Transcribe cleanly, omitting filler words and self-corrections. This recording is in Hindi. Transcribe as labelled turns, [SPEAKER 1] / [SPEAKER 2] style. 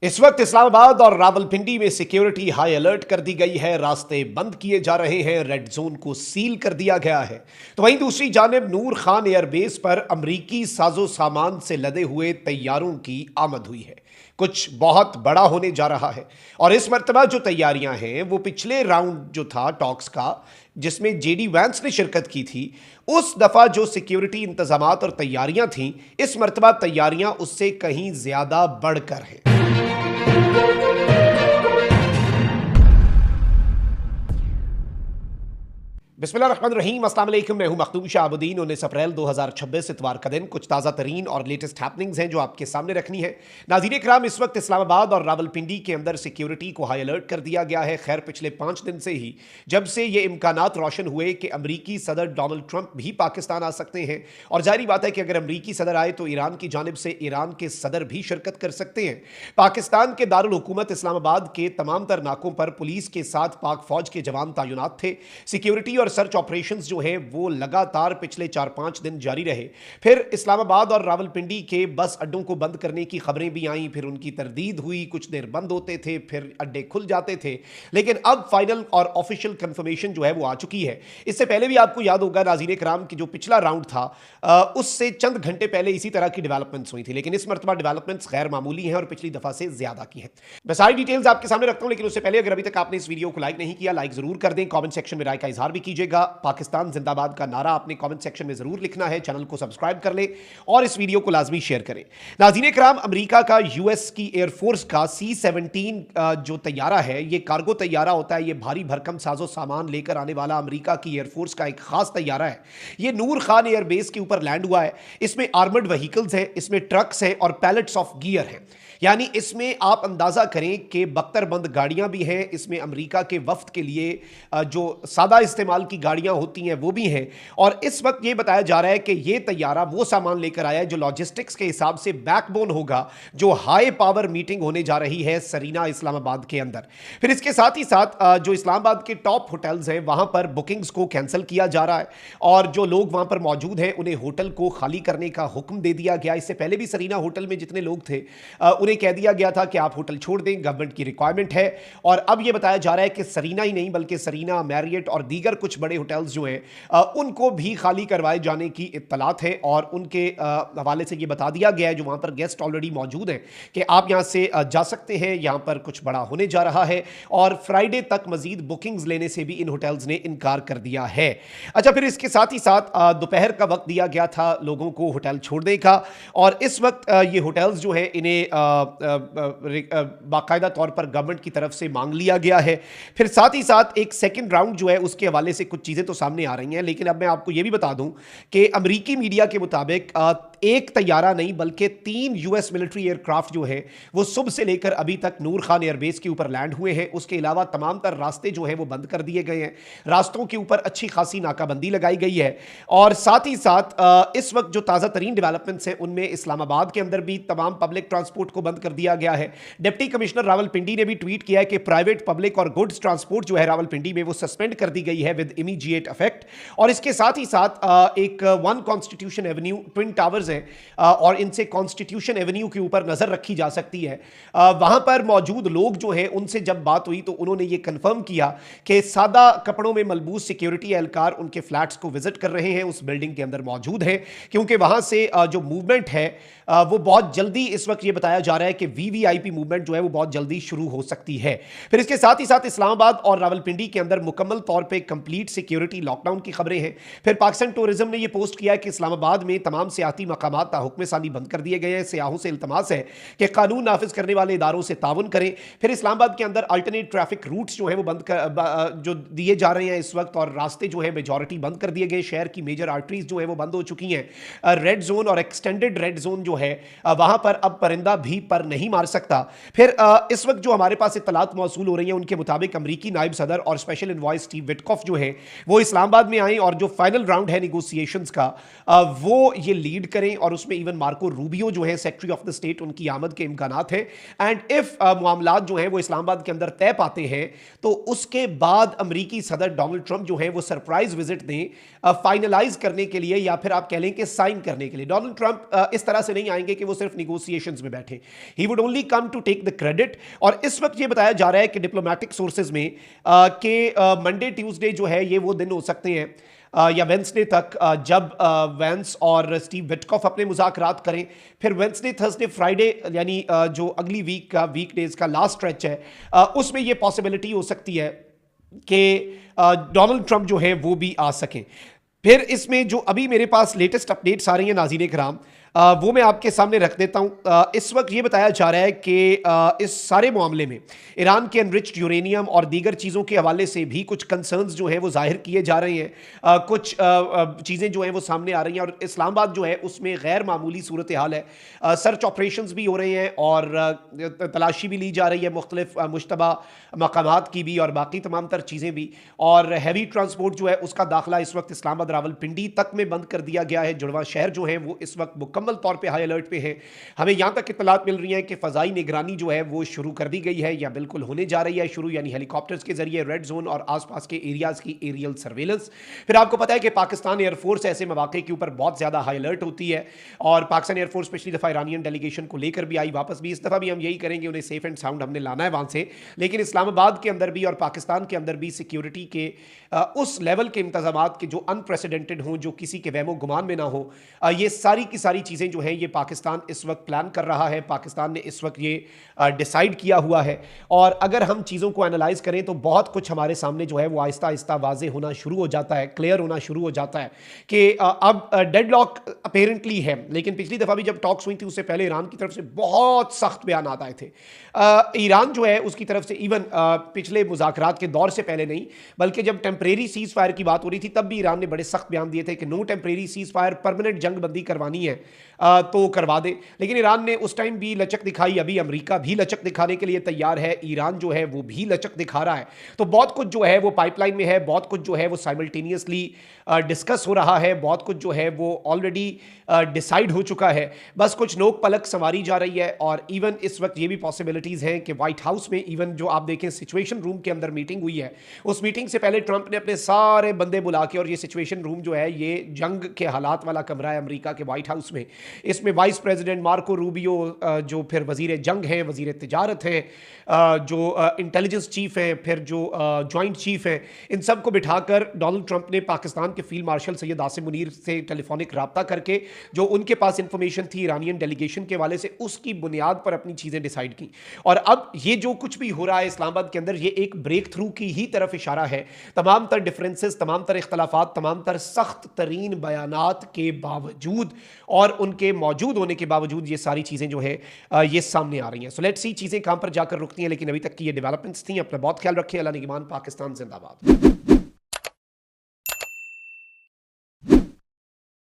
[SPEAKER 1] इस वक्त इस्लामाबाद और रावलपिंडी में सिक्योरिटी हाई अलर्ट कर दी गई है। रास्ते बंद किए जा रहे हैं, रेड जोन को सील कर दिया गया है। तो वहीं दूसरी जानिब नूर खान एयरबेस पर अमरीकी साजो सामान से लदे हुए तैयारों की आमद हुई है। कुछ बहुत बड़ा होने जा रहा है और इस मर्तबा जो तैयारियां हैं वो पिछले राउंड जो था टॉक्स का, जिसमें जेडी वैंस ने शिरकत की थी, उस दफा जो सिक्योरिटी इंतजामात और तैयारियां थीं, इस मर्तबा तैयारियां उससे कहीं ज्यादा बढ़कर हैं। बिस्मिल्लाहिर्रहमानिर्रहीम, अस्सलाम वालेकुम। मैं हूं मखदूम शाहबुद्दीन। 19 अप्रैल 2026 इतवार का दिन। कुछ ताज़ा तरीन और लेटेस्ट हैपनिंग्स हैं जो आपके सामने रखनी है। नाज़रीन इकराम, इस वक्त इस्लामाबाद और रावलपिंडी के अंदर सिक्योरिटी को हाई अलर्ट कर दिया गया है। खैर, पिछले 5 दिन से ही जब से ये इम्कानात रोशन हुए कि अमरीकी सदर डोनाल्ड ट्रंप भी पाकिस्तान आ सकते हैं, और जाहिर बात है कि अगर अमरीकी सदर आए तो ईरान की जानिब से ईरान के सदर भी शिरकत कर सकते हैं। पाकिस्तान के दारुल हुकूमत इस्लामाबाद के तमाम तर नाकों पर पुलिस के साथ पाक फौज के जवान तैनात थे। सिक्योरिटी और सर्च ऑपरेशंस जो है वो लगातार पिछले 4-5 दिन जारी रहे। फिर इस्लामाबाद और रावलपिंडी के बस अड्डों को बंद करने की खबरें भी आईं, फिर उनकी तरदीद हुई, कुछ देर बंद होते थे, फिर अड्डे खुल जाते थे, लेकिन अब फाइनल और ऑफिशियल कंफर्मेशन जो है वो आ चुकी है। इससे पहले भी आपको याद होगा नाज़रीन कराम की जो पिछला राउंड था उससे चंद घंटे पहले इसी तरह की डेवलपमेंट्स हुई थी, लेकिन इस मरतबा डेवलपमेंट्स गैर मामूली हैं और पिछली दफा से ज्यादा की हैं। मैं सारी डिटेल्स आपके सामने रखता हूं, लेकिन उससे पहले अगर अभी तक आपने इस वीडियो को लाइक नहीं किया, लाइक जरूर कर दें। कमेंट सेक्शन में राय का इजहार भी कीजिएगा। पाकिस्तान जिंदाबाद का नारा आपने कमेंट सेक्शन में जरूर लिखना है। चैनल को सब्सक्राइब कर लें और इस वीडियो को लाजमी शेयर करें। नाज़रीन कराम, अमेरिका का यूएस की एयरफोर्स का C-17 जो तैयारा है, ये कार्गो तैयारा होता है। ये भारी भरकम साजो सामान लेकर आने वाला अमेरिका की एयरफोर्स का एक खास तैयारा है। ये नूर खान एयरबेस के ऊपर लैंड हुआ है। इसमें आर्मर्ड व्हीकल्स हैं, इसमें ट्रक्स हैं और पैलेट्स ऑफ गियर हैं। यानी इसमें आप अंदाजा करें कि बख्तरबंद गाड़ियां भी हैं। इसमें अमेरिका के वफ्द के लिए जो सादा इस्तेमाल की गाड़ियां होती हैं वो भी हैं। और इस वक्त ये बताया जा रहा है कि ये तैयारा वो सामान लेकर आया है जो लॉजिस्टिक्स के हिसाब से बैकबोन होगा, जो हाई पावर मीटिंग होने जा रही है सरीना इस्लामाबाद के अंदर। फिर इसके साथ ही साथ जो इस्लामाबाद के टॉप होटल्स हैं वहां पर बुकिंग्स को कैंसिल किया जा रहा है और जो लोग वहां पर मौजूद हैं उन्हें होटल को खाली करने का हुक्म दे दिया गया। इससे पहले भी सरीना होटल में जितने लोग थे कह दिया गया था कि आप होटल छोड़ दें, गवर्नमेंट की रिक्वायरमेंट है। और अब यह बताया जा रहा है कि सरीना ही नहीं बल्कि सरीना, मैरियट और दीगर कुछ बड़े होटल्स जो हैं उनको भी खाली करवाए जाने की इत्तलात है। और उनके हवाले से यह बता दिया गया है जो वहां पर गेस्ट ऑलरेडी मौजूद हैं कि आप यहां से जा सकते हैं, यहां पर कुछ बड़ा होने जा रहा है। और फ्राइडे तक मजीद बुकिंग्स लेने से भी इन होटल्स ने इनकार कर दिया है। अच्छा, फिर इसके साथ ही साथ दोपहर का वक्त दिया गया था लोगों को होटल छोड़ने का, और इस वक्त ये होटल्स जो है इन्हें बाकायदा तौर पर गवर्नमेंट की तरफ से मांग लिया गया है। फिर साथ ही साथ एक सेकंड राउंड जो है उसके हवाले से कुछ चीज़ें तो सामने आ रही हैं, लेकिन अब मैं आपको यह भी बता दूं कि अमेरिकी मीडिया के मुताबिक एक तैयारा नहीं बल्कि 3 यूएस मिलिट्री एयरक्राफ्ट जो है वो सुबह से लेकर अभी तक नूर खान एयरबेस के ऊपर लैंड हुए हैं। उसके अलावा तमाम तर रास्ते जो है वो बंद कर दिए गए हैं। रास्तों के ऊपर अच्छी खासी नाकाबंदी लगाई गई है। और साथ ही साथ इस वक्त जो ताज़ा तरीन डेवलपमेंट्स हैं उनमें इस्लामाबाद के अंदर भी तमाम पब्लिक ट्रांसपोर्ट को बंद कर दिया गया है। डिप्टी कमिश्नर रावलपिंडी ने भी ट्वीट किया है कि प्राइवेट, पब्लिक और गुड्स ट्रांसपोर्ट जो है रावलपिंडी में वो सस्पेंड कर दी गई है विद इमीडिएट इफेक्ट। और इसके साथ ही साथ एक 1 कॉन्स्टिट्यूशन एवेन्यू ट्विन टावर्स हैं और इनसे कॉन्स्टिट्यूशन एवेन्यू के ऊपर नजर रखी जा सकती है। वहां पर मौजूद लोग जो है उनसे जब बात हुई तो उन्होंने ये कंफर्म किया कि सादा कपड़ों में मलबूस सिक्योरिटी एहलकार उनके फ्लैट्स को विजिट कर रहे हैं, उस बिल्डिंग के अंदर मौजूद है, क्योंकि वहां से जो मूवमेंट है वो बहुत जल्दी, इस वक्त ये बताया जा रहा है कि वीवीआईपी मूवमेंट जो है वो बहुत जल्दी शुरू हो सकती है। फिर इसके साथ ही साथ इस्लामाबाद और रावलपिंडी के अंदर मुकम्मल तौर पे कंप्लीट सिक्योरिटी लॉकडाउन की खबरें हैं। फिर पाकिस्तान टूरिज्म ने ये पोस्ट किया है कि इस्लामाबाद में तमाम सियाती मकामात हुक्म सानी बंद कर दिए गए हैं। सियाहों से इल्तमास है कि कानून नाफिज करने वाले इदारों से ताउन करें। फिर इस्लामाबाद के अंदर अल्टरनेट ट्रैफिक रूट्स जो है वो बंद जो दिए जा रहे हैं इस वक्त, और रास्ते जो है मेजॉरिटी बंद कर दिए गए। शहर की मेजर आर्टरीज जो है वो बंद हो चुकी हैं। रेड जोन और एक्सटेंडेड रेड जोन जो है वहां पर अब परिंदा भी पर नहीं मार सकता। फिर इस वक्त जो हमारे पास इत्तलात मौसूल हो रही है उनके मुताबिक अमरीकी नायब सदर और स्पेशल इनवॉइस स्टीव विटकॉफ जो है वो इस्लामाबाद में आए और जो फाइनल राउंड है निगोशिएशंस का वो ये लीड करें। और उसमें इवन मार्को रूबियो जो है सेक्रेटरी ऑफ द स्टेट, उनकी आमद के इम्कानात हैं। एंड इफ मामलात जो है वो इस्लामाबाद के अंदर तय पाते हैं तो उसके बाद अमरीकी सदर डोनाल्ड ट्रंप जो है वो सरप्राइज विजिट दें फाइनलाइज करने के लिए, या फिर आप कह लें कि साइन करने के लिए। डोनाल्ड ट्रंप इस तरह से नहीं आएंगे कि वो सिर्फ निगोशिएशंस में बैठे, he would only come to take the credit. और इस वक्त ये बताया जा रहा है कि डिप्लोमेटिक सोर्सेज में कि मंडे ट्यूसडे जो है ये वो दिन हो सकते हैं या वेंसडे तक, जब वेंस और स्टीव विटकॉफ अपने मुज़ाकरात करें। फिर वेंसडे थर्सडे फ्राइडे यानी जो अगली वीक का वीकडेज का लास्ट स्ट्रेच है उसमें ये पॉसिबिलिटी हो सकती है कि डोनाल्ड ट्रंप जो है वो भी आ सकें। फिर इसमें जो अभी मेरे पास लेटेस्ट अपडेट्स आ रही हैं नाज़रीन कराम, वो मैं आपके सामने रख देता हूं। इस वक्त ये बताया जा रहा है कि इस सारे मामले में ईरान के एनरिच्ड यूरेनियम और दीगर चीज़ों के हवाले से भी कुछ कंसर्न्स जो हैं वो जाहिर किए जा रहे हैं। कुछ चीज़ें जो हैं वो सामने आ रही हैं और इस्लामाबाद जो है उसमें गैर मामूली सूरत हाल है। सर्च ऑपरेशंस भी हो रहे हैं और तलाशी भी ली जा रही है मुख्तलिफ मुश्तबा मकामात की भी और बाकी तमाम तर चीज़ें भी। और हैवी ट्रांसपोर्ट जो है उसका दाखिला इस वक्त इस्लामाबाद रावलपिंडी तक में बंद कर दिया गया है। जुड़वा शहर जो है वो इस वक्त मुकम्मल तौर पे हाई अलर्ट पे है। हमें यहाँ तक इत्तलात मिल रही है कि फ़ज़ाई निगरानी जो है वो शुरू कर दी गई है या बिल्कुल होने जा रही है शुरू, यानी हेलीकॉप्टर्स के जरिए रेड जोन और आसपास के एरियाज़ की एरियल सर्वेलेंस। फिर आपको पता है कि पाकिस्तान एयरफोर्स ऐसे मौके के ऊपर बहुत ज़्यादा हाई अलर्ट होती है और पाकिस्तान एयरफोर्स पिछली दफ़ा ईरानियन डेलीगेशन को लेकर भी आई, वापस भी इस दफ़ा भी हम यही करेंगे, उन्हें सेफ एंड साउंड हमने लाना है वहाँ से। लेकिन इस्लामाबाद के अंदर भी और पाकिस्तान के अंदर भी सिक्योरिटी के उस लेवल के इंतजामात के जो अनप्रेसिडेंटेड हों, जो किसी के वहमो गुमान में ना हो, ये सारी की सारी चीज़ें जो हैं ये पाकिस्तान इस वक्त प्लान कर रहा है। पाकिस्तान ने इस वक्त ये डिसाइड किया हुआ है और अगर हम चीज़ों को एनालाइज करें तो बहुत कुछ हमारे सामने जो है वो आहिस्ता आहिस्ता वाजे होना शुरू हो जाता है, क्लियर होना शुरू हो जाता है कि अब डेडलॉक अपेरेंटली है। लेकिन पिछली दफ़ा भी जब टॉक्स हुई थी उससे पहले ईरान की तरफ से बहुत सख्त बयान आए थे। ईरान जो है उसकी तरफ से इवन पिछले मुज़ाकरात के दौर से पहले नहीं बल्कि जब टेम्परेरी सीज़ फायर की बात हो रही थी तब भी ईरान ने बड़े सख्त बयान दिए थे कि no temporary ceasefire, permanent जंग बंदी करवानी है तो करवा दे। लेकिन ईरान ने उस टाइम भी लचक दिखाई, अभी अमेरिका भी लचक दिखाने के लिए तैयार है, ईरान जो है वो भी लचक दिखा रहा है। तो बहुत कुछ जो है वो पाइपलाइन में है, बहुत कुछ जो है वो साइमल्टेनियसली डिस्कस हो रहा है, बहुत कुछ जो है वो ऑलरेडी डिसाइड हो चुका है। बस कुछ नोक पलक संवारी जा रही है और इवन इस वक्त ये भी पॉसिबिलिटीज़ हैं कि व्हाइट हाउस में इवन जो आप देखें सिचुएशन रूम के अंदर मीटिंग हुई है, उस मीटिंग से पहले ट्रंप ने अपने सारे बंदे बुला के, और ये सिचुएशन रूम जो है ये जंग के हालात वाला कमरा है अमेरिका के व्हाइट हाउस में, इसमें वाइस प्रेसिडेंट मार्को रूबियो जो फिर वजीर जंग हैं, वजीर तिजारत हैं, जो इंटेलिजेंस चीफ हैं, फिर जो जॉइंट चीफ हैं, इन सब को बिठाकर डोनाल्ड ट्रंप ने पाकिस्तान के फील्ड मार्शल सैयद आसिम मुनीर से टेलीफोनिक रब्ता करके जो उनके पास इंफॉर्मेशन थी ईरानियन डेलीगेशन के वाले से, उसकी बुनियाद पर अपनी चीज़ें डिसाइड की। और अब ये जो कुछ भी हो रहा है इस्लामाबाद के अंदर, ये एक ब्रेक थ्रू की ही तरफ इशारा है। तमाम तर डिफरेंसेस, तमाम तर इख्तलाफात, तमाम तर सख्त तरीन बयानात के बावजूद और उनके मौजूद होने के बावजूद ये सारी चीज़ें जो है ये सामने आ रही हैं। सो लेट्स सी चीज़ें कहाँ पर जाकर रुकती हैं, लेकिन अभी तक की ये डेवलपमेंट्स थी। अपना बहुत ख्याल रखें। अल्लाह निगहबान। पाकिस्तान जिंदाबाद।